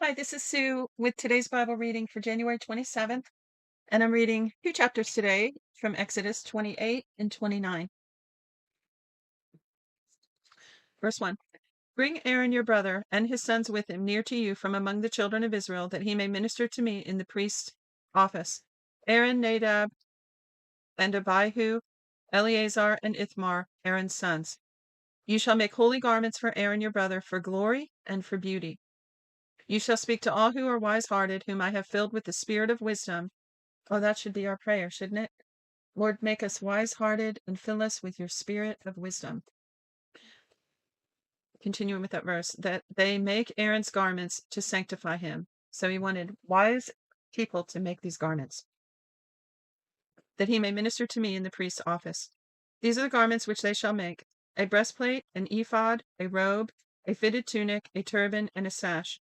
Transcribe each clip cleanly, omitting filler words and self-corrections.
Hi, this is Sue with today's Bible reading for January 27th, and I'm reading two chapters today from Exodus 28 and 29. Verse 1. Bring Aaron your brother and his sons with him near to you from among the children of Israel, that he may minister to me in the priest's office. Aaron, Nadab, and Abihu, Eleazar, and Ithamar, Aaron's sons. You shall make holy garments for Aaron your brother for glory and for beauty. You shall speak to all who are wise-hearted, whom I have filled with the spirit of wisdom. Oh, that should be our prayer, shouldn't it? Lord, make us wise-hearted and fill us with your spirit of wisdom. Continuing with that verse, that they make Aaron's garments to sanctify him. So he wanted wise people to make these garments, that he may minister to me in the priest's office. These are the garments which they shall make: a breastplate, an ephod, a robe, a fitted tunic, a turban, and a sash.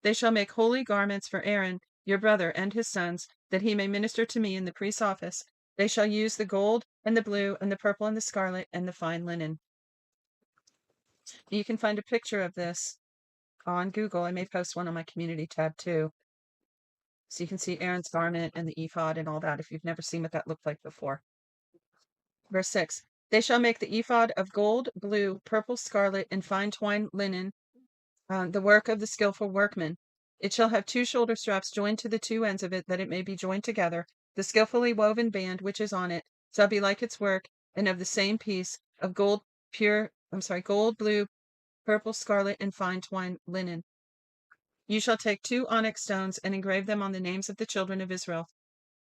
They shall make holy garments for Aaron, your brother, and his sons, that he may minister to me in the priest's office. They shall use the gold, and the blue, and the purple, and the scarlet, and the fine linen. You can find a picture of this on Google. I may post one on my community tab too. So you can see Aaron's garment and the ephod and all that if you've never seen what that looked like before. Verse 6. They shall make the ephod of gold, blue, purple, scarlet, and fine twined linen, the work of the skillful workman. It shall have two shoulder straps joined to the two ends of it, that it may be joined together. The skillfully woven band which is on it shall be like its work, and of the same piece of gold, gold, blue, purple, scarlet, and fine twined linen. You shall take 2 onyx stones and engrave them on the names of the children of Israel,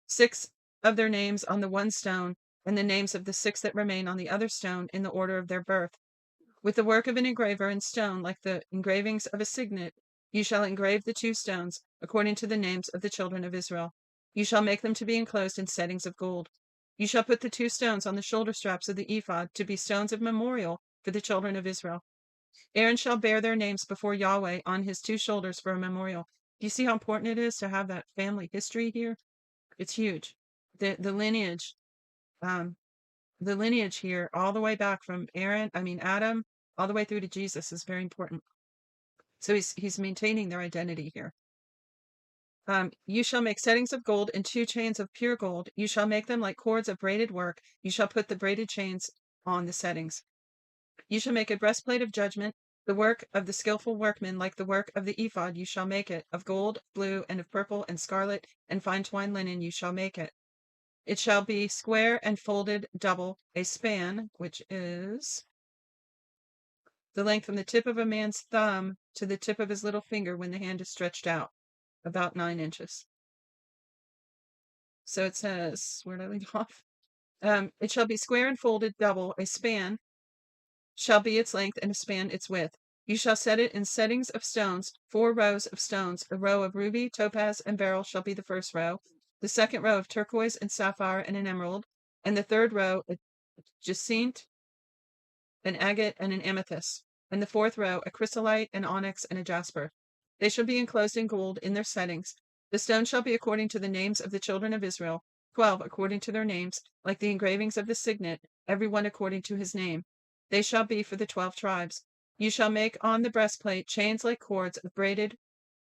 6 of their names on the one stone, and the names of the 6 that remain on the other stone in the order of their birth. With the work of an engraver in stone, like the engravings of a signet, you shall engrave the 2 stones, according to the names of the children of Israel. You shall make them to be enclosed in settings of gold. You shall put the 2 stones on the shoulder straps of the ephod, to be stones of memorial for the children of Israel. Aaron shall bear their names before Yahweh on his 2 shoulders for a memorial. Do you see how important it is to have that family history here? It's huge. The lineage, um, the lineage here, all the way back from Adam, all the way through to Jesus, is very important. So he's maintaining their identity here. You shall make settings of gold and 2 chains of pure gold. You shall make them like cords of braided work. You shall put the braided chains on the settings. You shall make a breastplate of judgment, the work of the skillful workman, like the work of the ephod. You shall make it of gold, blue, and of purple, and scarlet, and fine twined linen. You shall make it. It shall be square and folded double, a span, which is the length from the tip of a man's thumb to the tip of his little finger when the hand is stretched out, about 9 inches. So it says, where did I leave off? It shall be square and folded double, a span shall be its length, and a span its width. You shall set it in settings of stones, 4 rows of stones. A row of ruby, topaz, and beryl shall be the first row, the second row of turquoise and sapphire and an emerald, and the third row a jacinth, an agate, and an amethyst, and the fourth row a chrysolite, an onyx, and a jasper. They shall be enclosed in gold in their settings. The stones shall be according to the names of the children of Israel, 12 according to their names, like the engravings of the signet, every one according to his name. They shall be for the 12 tribes. You shall make on the breastplate chains like cords of braided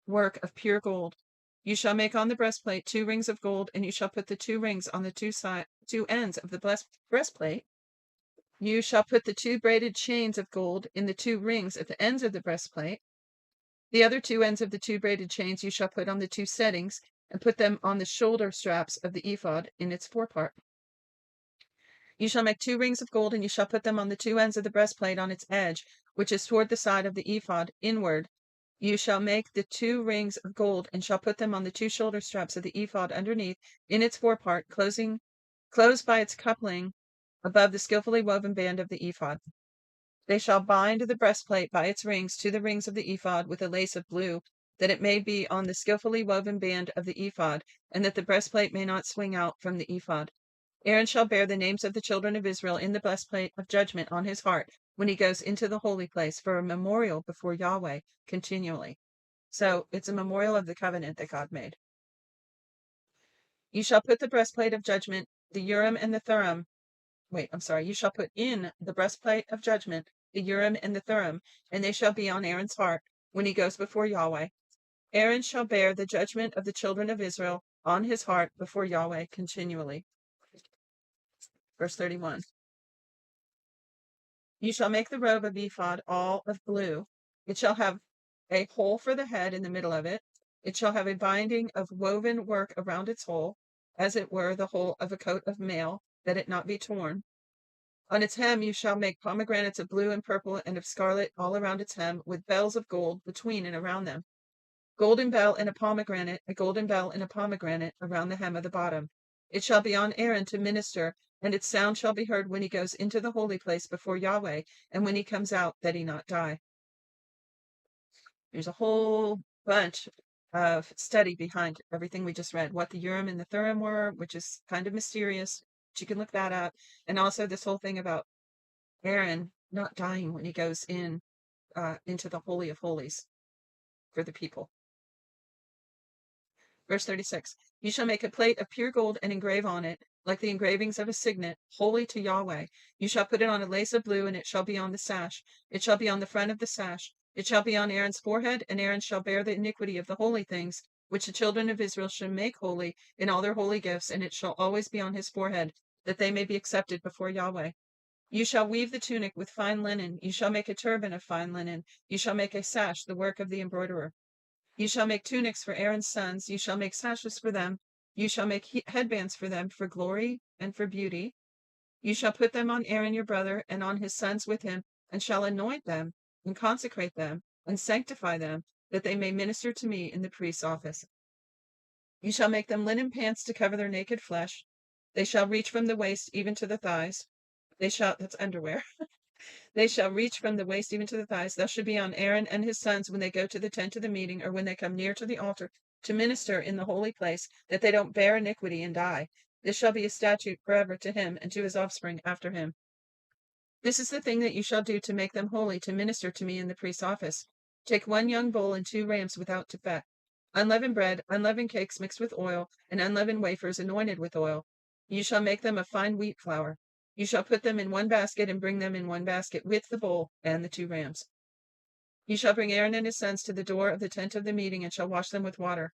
work of pure gold. You shall make on the breastplate 2 rings of gold, and you shall put the 2 rings on the two ends of the breastplate. You shall put the 2 braided chains of gold in the 2 rings at the ends of the breastplate. The other 2 ends of the 2 braided chains you shall put on the 2 settings, and put them on the shoulder straps of the ephod in its forepart. You shall make 2 rings of gold, and you shall put them on the 2 ends of the breastplate on its edge, which is toward the side of the ephod, inward. You shall make the 2 rings of gold, and shall put them on the 2 shoulder straps of the ephod underneath, in its forepart, closed by its coupling above the skillfully woven band of the ephod. They shall bind the breastplate by its rings to the rings of the ephod with a lace of blue, that it may be on the skillfully woven band of the ephod, and that the breastplate may not swing out from the ephod. Aaron shall bear the names of the children of Israel in the breastplate of judgment on his heart when he goes into the holy place for a memorial before Yahweh continually. So it's a memorial of the covenant that God made. You shall put the breastplate of judgment, the Urim and the Thummim. You shall put in the breastplate of judgment the Urim and the Thummim, and they shall be on Aaron's heart when he goes before Yahweh. Aaron shall bear the judgment of the children of Israel on his heart before Yahweh continually. Verse 31. You shall make the robe of ephod all of blue. It shall have a hole for the head in the middle of it. It shall have a binding of woven work around its hole, as it were the hole of a coat of mail, that it not be torn. On its hem you shall make pomegranates of blue and purple and of scarlet all around its hem, with bells of gold between and around them. Golden bell and a pomegranate, a golden bell and a pomegranate around the hem of the bottom. It shall be on Aaron to minister, and its sound shall be heard when he goes into the holy place before Yahweh, and when he comes out, that he not die. There's a whole bunch of study behind everything we just read, what the Urim and the Thummim were, which is kind of mysterious, but you can look that up. And also this whole thing about Aaron not dying when he goes in into the Holy of Holies for the people. Verse 36. You shall make a plate of pure gold and engrave on it, like the engravings of a signet, holy to Yahweh. You shall put it on a lace of blue, and it shall be on the sash. It shall be on the front of the sash. It shall be on Aaron's forehead, and Aaron shall bear the iniquity of the holy things, which the children of Israel shall make holy in all their holy gifts, and it shall always be on his forehead, that they may be accepted before Yahweh. You shall weave the tunic with fine linen. You shall make a turban of fine linen. You shall make a sash, the work of the embroiderer. You shall make tunics for Aaron's sons. You shall make sashes for them. You shall make headbands for them for glory and for beauty. You shall put them on Aaron your brother and on his sons with him, and shall anoint them and consecrate them and sanctify them, that they may minister to me in the priest's office. You shall make them linen pants to cover their naked flesh. They shall reach from the waist even to the thighs. That's underwear. They shall reach from the waist even to the thighs. Thus should be on Aaron and his sons when they go to the tent of the meeting, or when they come near to the altar to minister in the holy place, that they don't bear iniquity and die. This shall be a statute forever to him and to his offspring after him. This is the thing that you shall do to make them holy, to minister to me in the priest's office. Take 1 young bull and 2 rams without defect, unleavened bread, unleavened cakes mixed with oil, and unleavened wafers anointed with oil. You shall make them of fine wheat flour. You shall put them in 1 basket and bring them in 1 basket with the bull and the 2 rams. You shall bring Aaron and his sons to the door of the tent of the meeting, and shall wash them with water.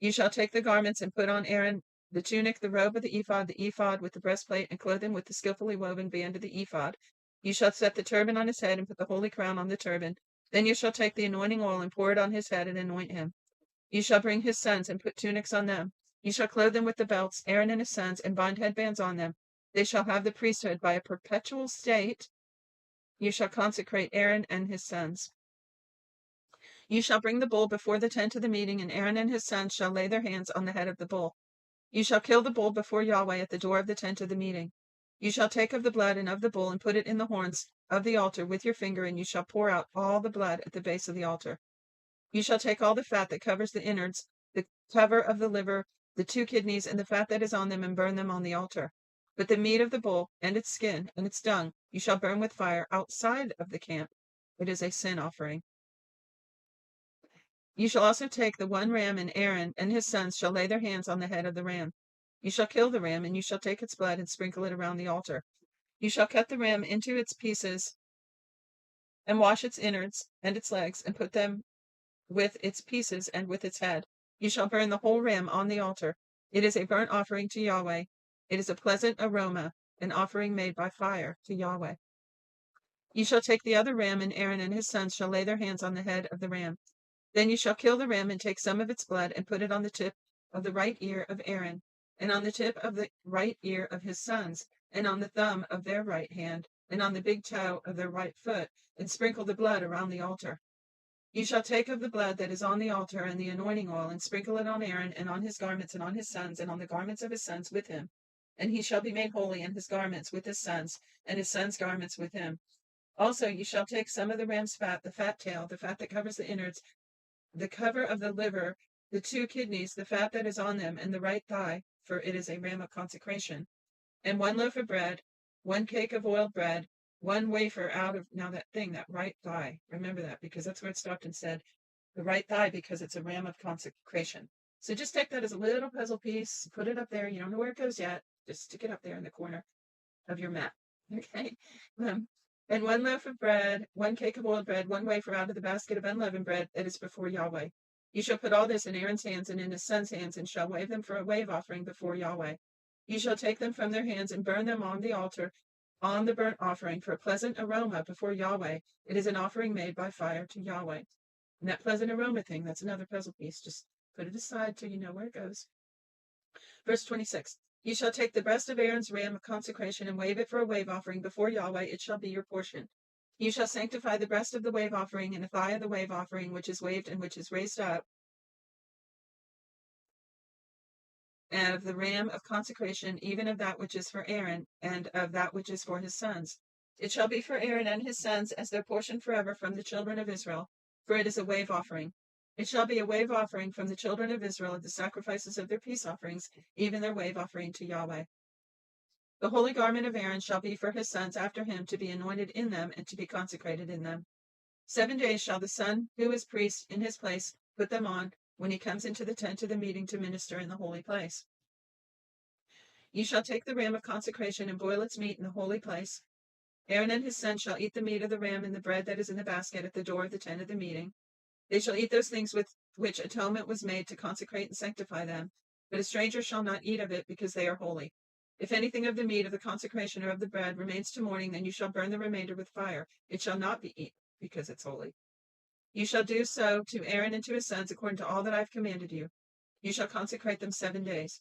You shall take the garments and put on Aaron the tunic, the robe of the ephod with the breastplate, and clothe him with the skillfully woven band of the ephod. You shall set the turban on his head and put the holy crown on the turban. Then you shall take the anointing oil and pour it on his head and anoint him. You shall bring his sons and put tunics on them. You shall clothe them with the belts, Aaron and his sons, and bind headbands on them. They shall have the priesthood by a perpetual state. You shall consecrate Aaron and his sons. You shall bring the bull before the tent of the meeting, and Aaron and his sons shall lay their hands on the head of the bull. You shall kill the bull before Yahweh at the door of the tent of the meeting. You shall take of the blood and of the bull and put it in the horns of the altar with your finger, and you shall pour out all the blood at the base of the altar. You shall take all the fat that covers the innards, the cover of the liver, the 2 kidneys, and the fat that is on them, and burn them on the altar. But the meat of the bull and its skin and its dung you shall burn with fire outside of the camp. It is a sin offering. You shall also take the 1 ram, and Aaron and his sons shall lay their hands on the head of the ram. You shall kill the ram, and you shall take its blood and sprinkle it around the altar. You shall cut the ram into its pieces and wash its innards and its legs, and put them with its pieces and with its head. You shall burn the whole ram on the altar. It is a burnt offering to Yahweh. It is a pleasant aroma, an offering made by fire to Yahweh. You shall take the other ram, and Aaron and his sons shall lay their hands on the head of the ram. Then you shall kill the ram and take some of its blood and put it on the tip of the right ear of Aaron, and on the tip of the right ear of his sons, and on the thumb of their right hand, and on the big toe of their right foot, and sprinkle the blood around the altar. You shall take of the blood that is on the altar and the anointing oil, and sprinkle it on Aaron, and on his garments, and on his sons, and on the garments of his sons with him. And he shall be made holy, and his garments with his sons, and his sons' garments with him. Also you shall take some of the ram's fat, the fat tail, the fat that covers the innards, the cover of the liver, the 2 kidneys, the fat that is on them, and the right thigh, for it is a ram of consecration, and 1 loaf of bread, 1 cake of oiled bread, 1 wafer out of, now that right thigh, remember that, because that's where it stopped and said the right thigh, because it's a ram of consecration. So just take that as a little puzzle piece, put it up there. You don't know where it goes yet. Just stick it up there in the corner of your mat. Okay. And 1 loaf of bread, 1 cake of oiled bread, 1 wafer out of the basket of unleavened bread that is before Yahweh. You shall put all this in Aaron's hands and in his son's hands, and shall wave them for a wave offering before Yahweh. You shall take them from their hands and burn them on the altar, on the burnt offering, for a pleasant aroma before Yahweh. It is an offering made by fire to Yahweh. And that pleasant aroma thing, that's another puzzle piece. Just put it aside till you know where it goes. Verse 26. You shall take the breast of Aaron's ram of consecration and wave it for a wave offering before Yahweh. It shall be your portion. You shall sanctify the breast of the wave offering and the thigh of the wave offering, which is waved and which is raised up, and of the ram of consecration, even of that which is for Aaron, and of that which is for his sons. It shall be for Aaron and his sons as their portion forever from the children of Israel, for it is a wave offering. It shall be a wave offering from the children of Israel of the sacrifices of their peace offerings, even their wave offering to Yahweh. The holy garment of Aaron shall be for his sons after him, to be anointed in them and to be consecrated in them. 7 days shall the son who is priest in his place put them on, when he comes into the tent of the meeting to minister in the holy place. You shall take the ram of consecration and boil its meat in the holy place. Aaron and his sons shall eat the meat of the ram and the bread that is in the basket at the door of the tent of the meeting. They shall eat those things with which atonement was made to consecrate and sanctify them, but a stranger shall not eat of it, because they are holy. If anything of the meat of the consecration or of the bread remains to morning, then you shall burn the remainder with fire. It shall not be eaten, because it's holy. You shall do so to Aaron and to his sons according to all that I have commanded you. You shall consecrate them 7 days.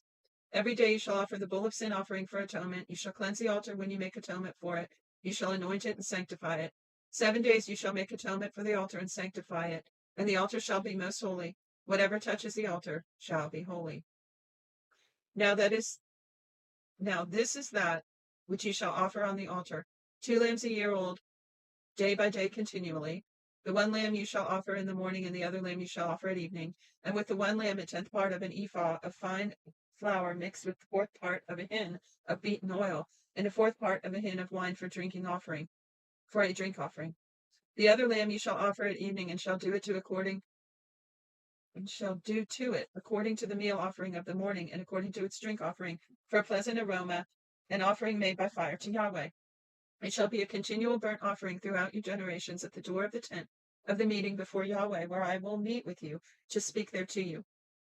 Every day you shall offer the bull of sin offering for atonement. You shall cleanse the altar when you make atonement for it. You shall anoint it and sanctify it. 7 days you shall make atonement for the altar and sanctify it, and the altar shall be most holy. Whatever touches the altar shall be holy. Now this is that which you shall offer on the altar: 2 lambs a year old, day by day continually. The one lamb you shall offer in the morning, and the other lamb you shall offer at evening. And with the one lamb a 10th part of an ephah of fine flour mixed with the 4th part of a hin of beaten oil, and a 4th part of a hin of wine for a drink offering. The other lamb you shall offer at evening, and shall do to it according to the meal offering of the morning, and according to its drink offering, for a pleasant aroma, an offering made by fire to Yahweh. It shall be a continual burnt offering throughout your generations at the door of the tent of the meeting before Yahweh, where I will meet with you to speak there to you.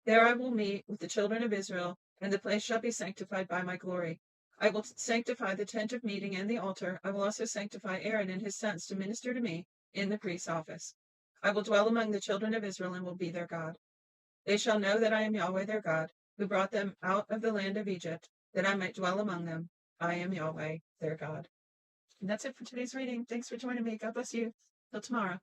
There I will meet with the children of Israel, and the place shall be sanctified by my glory. I will sanctify the tent of meeting and the altar. I will also sanctify Aaron and his sons to minister to me in the priest's office. I will dwell among the children of Israel and will be their God. They shall know that I am Yahweh their God, who brought them out of the land of Egypt, that I might dwell among them. I am Yahweh their God. And that's it for today's reading. Thanks for joining me. God bless you. Till tomorrow.